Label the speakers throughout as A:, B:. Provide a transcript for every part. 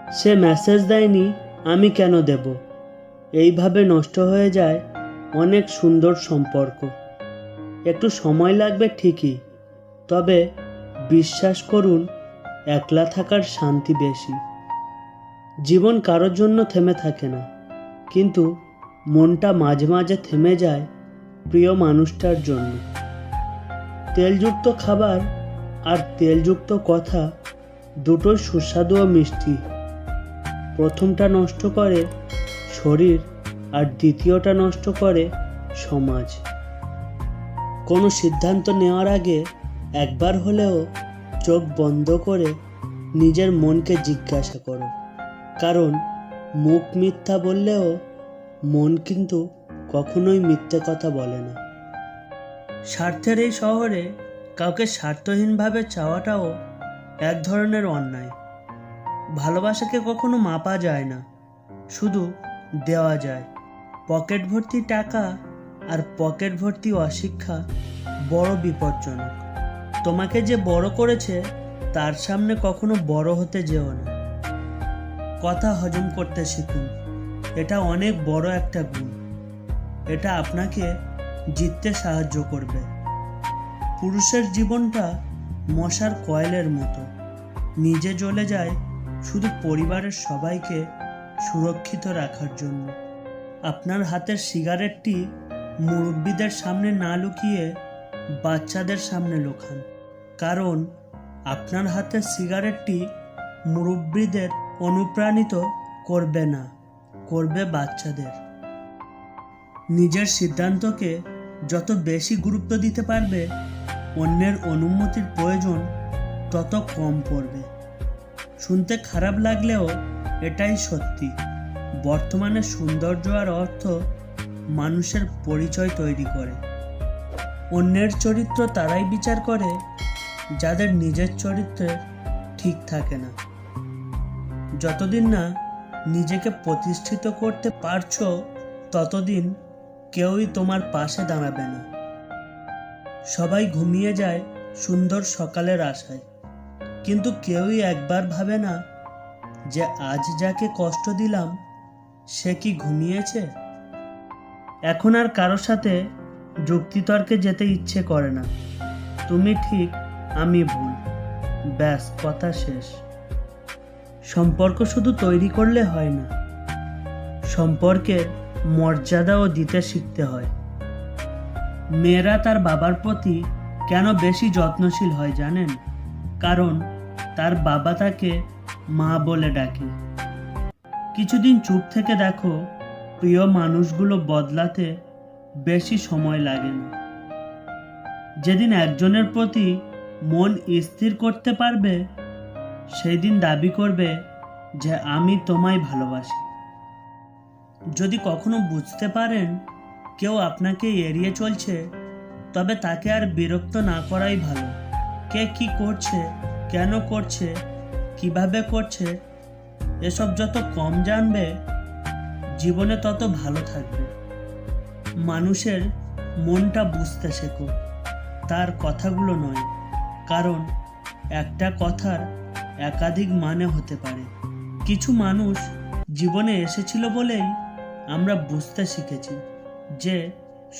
A: সে message দেয়নি, আমি কেন দেব? এইভাবে নষ্ট হয়ে যায় অনেক সুন্দর সম্পর্ক। একটু সময় লাগবে ঠিকই, তবে বিশ্বাস করুন, একলা থাকার শান্তি বেশি। জীবন কারোর জন্য থেমে থাকে না, কিন্তু মনটা মাঝে মাঝে থেমে যায় প্রিয় মানুষটার জন্য। তেলযুক্ত খাবার আর তেলযুক্ত কথা দুটোই সুস্বাদু ও মিষ্টি। প্রথমটা নষ্ট করে শরীর, আর দ্বিতীয়টা নষ্ট করে সমাজ। কোনো সিদ্ধান্ত নেওয়ার আগে একবার হলেও চোখ বন্ধ করে নিজের মনকে জিজ্ঞাসা করো, কারণ মুখ মিথ্যা বললেও মন কিন্তু কখনোই মিথ্যে কথা বলে না। স্বার্থের এই শহরে কাউকে স্বার্থহীনভাবে চাওয়াটাও এক ধরনের অন্যায়। ভালোবাসাকে কখনো মাপা যায় না, শুধু দেওয়া যায়। পকেট ভর্তি টাকা আর পকেট ভর্তি অশিক্ষা বড় বিপজ্জনক। তোমাকে যে বড় করেছে তার সামনে কখনো বড় হতে যেও না। কথা হজম করতে শিখুন, এটা অনেক বড় একটা গুণ। এটা আপনাকে জিততে সাহায্য করবে। পুরুষের জীবনটা মশার কয়েলের মতো, নিজে জ্বলে যায় শুধু পরিবারের সবাইকে সুরক্ষিত রাখার জন্য। আপনার হাতের সিগারেটটি মুরব্বীদের সামনে না লুকিয়ে বাচ্চাদের সামনে লুকান, কারণ আপনার হাতের সিগারেটটি মুরব্বীদের অনুপ্রাণিত করবে না, করবে বাচ্চাদের। নিজের সিদ্ধান্তকে যত বেশি গুরুত্ব দিতে পারবে, অন্যের অনুমতির প্রয়োজন তত কম পড়বে। শুনতে খারাপ লাগলেও এটাই সত্যি। বর্তমানে সৌন্দর্য আর অর্থ মানুষের পরিচয় তৈরি করে। অন্যের চরিত্র তারাই বিচার করে যাদের নিজের চরিত্রে ঠিক থাকে না। যতদিন না নিজেকে প্রতিষ্ঠিত করতে পারছো, ততদিন কেউই তোমার পাশে দাঁড়াবে না। সবাই ঘুমিয়ে যায় সুন্দর সকালের আশায়, কিন্তু কেউই একবার ভাবে না যে আজ যাকে কষ্ট দিলাম সে কি ঘুমিয়েছে। এখন আর কারোর সাথে যুক্তিতর্কে যেতে ইচ্ছে করে না। তুমি ঠিক, আমি ভুল, ব্যাস কথা শেষ। সম্পর্ক শুধু তৈরি করলে হয় না, সম্পর্কের মর্যাদাও দিতে শিখতে হয়। মেয়েরা তার বাবার প্রতি কেন বেশি যত্নশীল হয় জানেন? কারণ তার বাবা তাকে মা বলে ডাকে। কিছুদিন চুপ থেকে দেখো, প্রিয় মানুষগুলো বদলাতে বেশি সময় লাগে না। যেদিন একজনের প্রতি মন স্থির করতে পারবে, সেই দিন দাবি করবে যে আমি তোমায় ভালোবাসি। যদি কখনো বুঝতে পারেন কেউ আপনাকে এড়িয়ে চলছে, তবে তাকে আর বিরক্ত না করাই ভালো। কে কি করছে, কেন করছে, কিভাবে করছে, এসব যত কম জানবে, জীবনে তত ভালো থাকবে। মানুষের মনটা বুঝতে শেখো, তার কথাগুলো নয়, কারণ একটা কথার একাধিক মানে হতে পারে। কিছু মানুষ জীবনে এসেছিল বলেই আমরা বুঝতে শিখেছি যে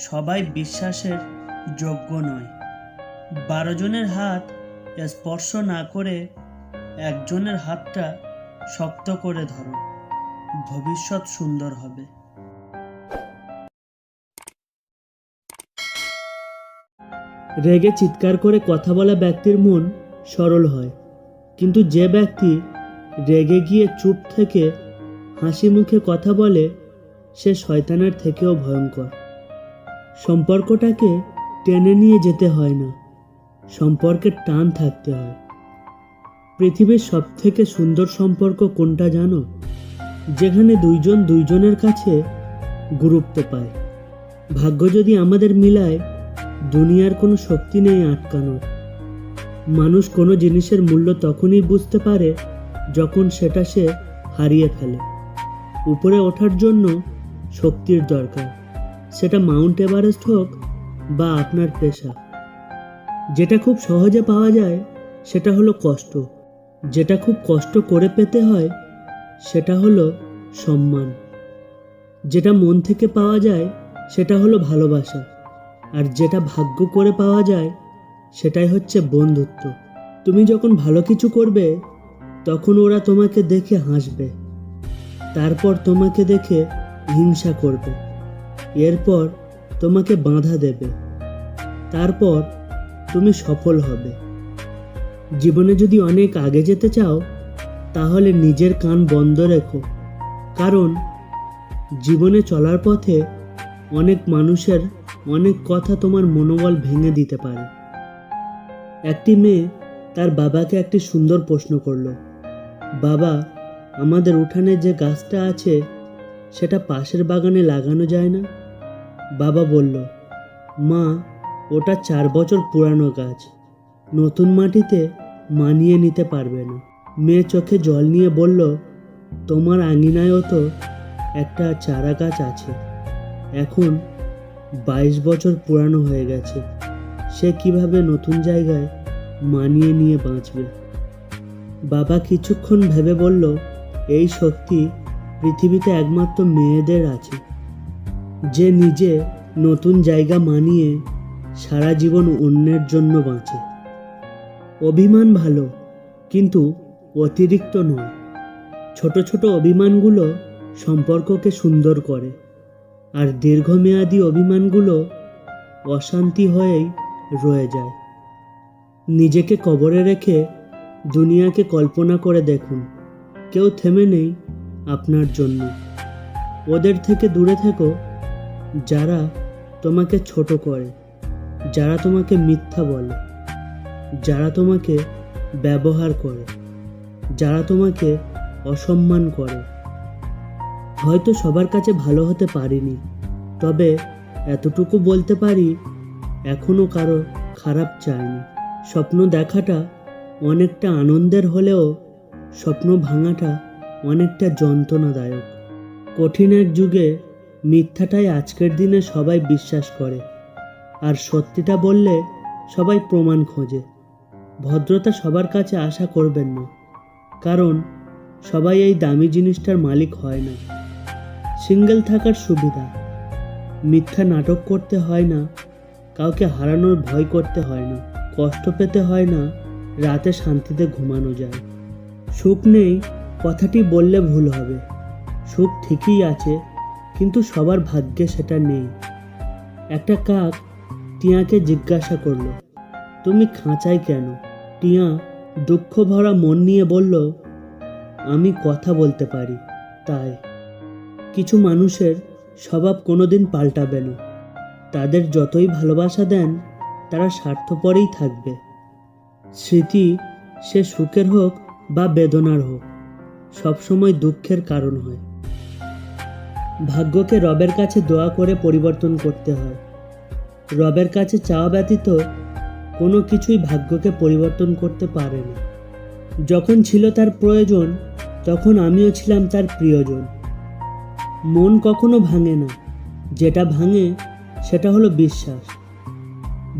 A: সবাই বিশ্বাসের যোগ্য নয়। 12 জনের হাত স্পর্শ না করে একজনের হাতটা শক্ত করে ধরো, ভবিষ্যৎ সুন্দর হবে। রেগে চিৎকার করে কথা বলা ব্যক্তির মন সরল হয়, কিন্তু যে ব্যক্তি রেগে গিয়ে চুপ থেকে হাসি মুখে কথা বলে, সে শয়তানের থেকেও ভয়ঙ্কর। সম্পর্কটাকে টেনে নিয়ে যেতে হয় না, সম্পর্কের টান থাকতে হয়। পৃথিবীর সবথেকে সুন্দর সম্পর্ক কোনটা জানো? যেখানে দুইজন দুইজনের কাছে গুরুত্ব পায়। ভাগ্য যদি আমাদের মিলায়, দুনিয়ার কোনো শক্তি নেই আটকানোর। মানুষ কোনো জিনিসের মূল্য তখনই বুঝতে পারে যখন সেটা সে হারিয়ে ফেলে। উপরে ওঠার জন্য শক্তির দরকার, সেটা মাউন্ট এভারেস্ট হোক বা আপনার পেশা। যেটা খুব সহজে পাওয়া যায় সেটা হলো কষ্ট, যেটা খুব কষ্ট করে পেতে হয় সেটা হলো সম্মান। যেটা মন থেকে পাওয়া যায় সেটা হলো ভালোবাসা, আর যেটা ভাগ্য করে পাওয়া যায় সেটাই হচ্ছে বন্ধুত্ব। তুমি যখন ভালো কিছু করবে তখন ওরা তোমাকে দেখে হাসবে, তারপর তোমাকে দেখে হিংসা করবে, এরপর তোমাকে বাধা দেবে, তারপর তুমি সফল হবে। জীবনে যদি অনেক আগে যেতে চাও তাহলে নিজের কান বন্ধ রেখো, কারণ জীবনে চলার পথে অনেক মানুষের অনেক কথা তোমার মনোবল ভেঙে দিতে পারে। একটি মেয়ে তার বাবাকে একটি সুন্দর প্রশ্ন করলো, বাবা, আমাদের উঠানে যে গাছটা আছে সেটা পাশের বাগানে লাগানো যায় না? বাবা বলল, মা, ওটা 4 বছর পুরানো গাছ, নতুন মাটিতে মানিয়ে নিতে পারবে না। মেয়ে চোখে জল নিয়ে বলল, তোমার আঙিনায়ও তো একটা চারা গাছ আছে, এখন 22 বছর পুরানো হয়ে গেছে, সে কিভাবে নতুন জায়গায় মানিয়ে নিয়ে বাঁচবে? বাবা কিছুক্ষণ ভেবে বলল, এই শক্তি পৃথিবীতে একমাত্র মেয়েদের আছে, যে নিজে নতুন জায়গা মানিয়ে সারা জীবন অন্যের জন্য বাঁচে। অভিমান ভালো, কিন্তু অতিরিক্ত নয়। ছোট ছোট অভিমানগুলো সম্পর্ককে সুন্দর করে, আর দীর্ঘমেয়াদী অভিমানগুলো অশান্তি হয়েই রয়ে যায়। নিজেকে কবরে রেখে দুনিয়াকে কল্পনা করে দেখুন, কেউ থেমে নেই আপনার জন্য। ওদের থেকে দূরে থেকো যারা তোমাকে ছোট করে, যারা তোমাকে মিথ্যা বলে, যারা তোমাকে ব্যবহার করে, যারা তোমাকে অসম্মান করে। হয়তো সবার কাছে ভালো হতে পারিনি, তবে এতটুকু বলতে পারি, এখনো কারো খারাপ চাইনি। স্বপ্ন দেখাটা অনেকটা আনন্দের হলেও স্বপ্ন ভাঙাটা অনেকটা যন্ত্রণাদায়ক। কঠিন এক যুগে মিথ্যাটাই আজকের দিনে সবাই বিশ্বাস করে, আর সত্যিটা বললে সবাই প্রমাণ খোঁজে। ভদ্রতা সবার কাছে আশা করবেন না, কারণ সবাই এই দামি জিনিসটার মালিক হয় না। সিঙ্গেল থাকার সুবিধা, মিথ্যা নাটক করতে হয় না, কাউকে হারানোর ভয় করতে হয় না, কষ্ট পেতে হয় না, রাতে শান্তিতে ঘুমানো যায়। সুখ নেই কথাটি বললে ভুল হবে, সুখ ঠিকই আছে, কিন্তু সবার ভাগ্যে সেটা নেই। একটা কাক টিয়াকে জিজ্ঞাসা করলো, তুমি খাঁচায় কেন? টিয়া দুঃখ ভরা মন নিয়ে বলল, আমি কথা বলতে পারি তাই। কিছু মানুষের স্বভাব কোনোদিন পাল্টাবে না, তাদের যতই ভালোবাসা দেন তারা স্বার্থপরেই থাকবে। স্মৃতি সে সুখের হোক বা বেদনার হোক, সবসময় দুঃখের কারণ হয়। ভাগ্যকে রবের কাছে দোয়া করে পরিবর্তন করতে হয়। রবের কাছে চাওয়া ব্যতীত কোনো কিছুই ভাগ্যকে পরিবর্তন করতে পারে না। যখন ছিল তার প্রয়োজন, তখন আমিও ছিলাম তার প্রিয়জন। মন কখনো ভাঙে না, যেটা ভাঙে সেটা হলো বিশ্বাস।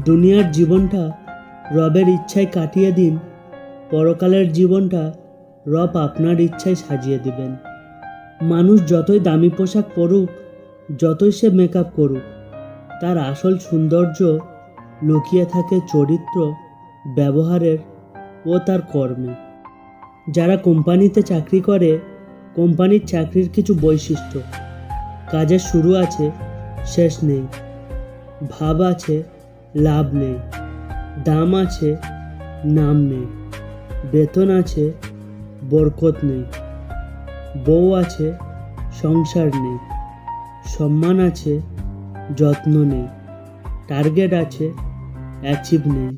A: দুনিয়ার জীবনটা রবের ইচ্ছায় কাটিয়ে দিন, পরকালের জীবনটা রব আপনার ইচ্ছায় সাজিয়ে দিবেন। মানুষ যতই দামি পোশাক পরুক, যতই সে মেকআপ করুক, তার আসল সৌন্দর্য লুকিয়ে থাকে চরিত্র, ব্যবহারের ও তার কর্মে। যারা কোম্পানিতে চাকরি করে, কোম্পানির চাকরির কিছু বৈশিষ্ট্য: কাজের শুরু আছে, শেষ নেই, ভাব আছে, লাভ নেই, দাম আছে, নাম নেই, বেতন আছে, বরকত নেই, বউ আছে, সংসার নেই, সম্মান আছে, যত্ন নেই, টার্গেট আছে, অ্যাচিভ নেই।